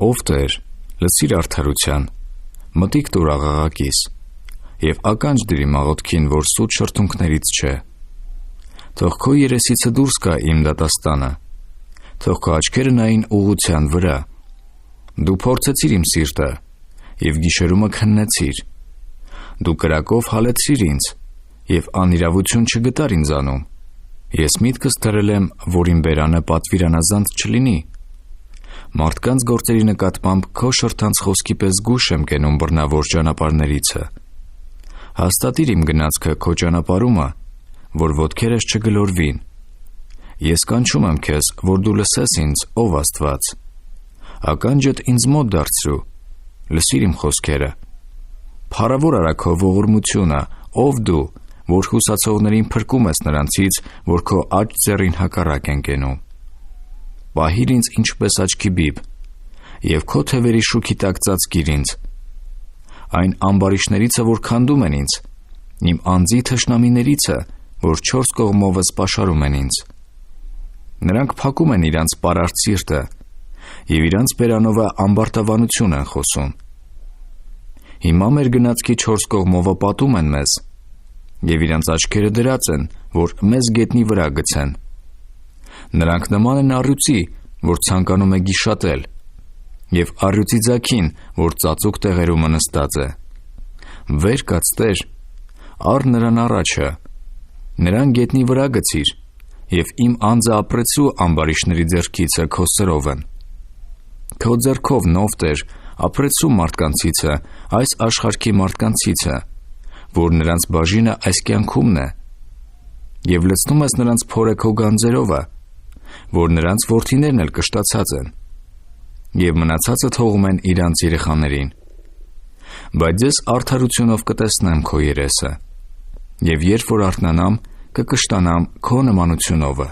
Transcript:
Ով Տեր, լսիր արդարության, մտիկ տուր աղաղակիս, և ականջ դրի մաղոտքին, որ սուտ շրթունքներից չէ։ Թող քո երեսիցը դուրս գա իմ դատաստանը, թող քո աչքերը նային ուղղության վրա։ Դու փորձեցիր իմ սիրտը, և գիշերումը քննեցիր։ Դու կրակով հալեցրիր ինձ, և անիրավություն չգտար ինձանում։ Ես միտքս դրել եմ, որ իմ բերանը պատվիրանազանց չլինի։ Մարդկանց գործերի նկատմամբ քո շրթանց խոսքի պես զգույշ եմ կենում բռնավոր ճանապարհներիցը։ Հաստատիր իմ գնացքը քո ճանապարհումը, որ ոտքերս չգլորվին։ Ես կանչում եմ քեզ, որ դու լսես ինձ, ով Աստված։ Ականջդ ինձ մոտ դարձրու, լսիր իմ խոսքերը։ Փառավոր արա քո ողորմությունը, ով դու, որ հուսացողներին փրկում ես նրանցից, որ քո աջ ձեռին հակառակ են կենում։ Պահիր ինձ ինչպես աչքի բիբ, և քո թևերի շուքի տակ ծածկիր ինձ։ Այն ամբարիշներիցը, որ քանդում են ինձ, իմ անձի թշնամիներիցը, որ չորս կողմովս պաշարում են ինձ։ Նրանք փակում են իրանց պարարտ սիրտը, և իրանց բերանովը ամբարտավանություն են խոսում։ Հիմա մեր գնացքի չորս կողմովը պատում են մեզ, և իրանց աչքերը դրած են, որ մեզ գետնի վրա գցեն։ Նրանք նման են առյուծի, որ ցանկանում է գիշատել, և առյուծի ձագին, որ ծածուկ տեղերումը նստած է։ Վեր կաց, Տեր, առ նրան առաջը, նրան գետնի վրա գցիր, և իմ անձը ապրեցու ամբարիշների ձեռքիցը քո սրով են։ Քո ձեռքով, նով Տեր, ապրեցու մարդկանցիցը, այս աշխարհքի մարդկանցիցը, որ նրանց բաժինը այս կյանքումն է, և լցնում ես նրանց փորը քո գանձերովը, որ նրանց որդիներն էլ կշտացած են, և մնացածը թողում են իրանց երեխաներին։ Բայց ես արդարությունով կտեսնեմ քո երեսը, և երբ որ արթնանամ, կկշտանամ քո նմանությունովը։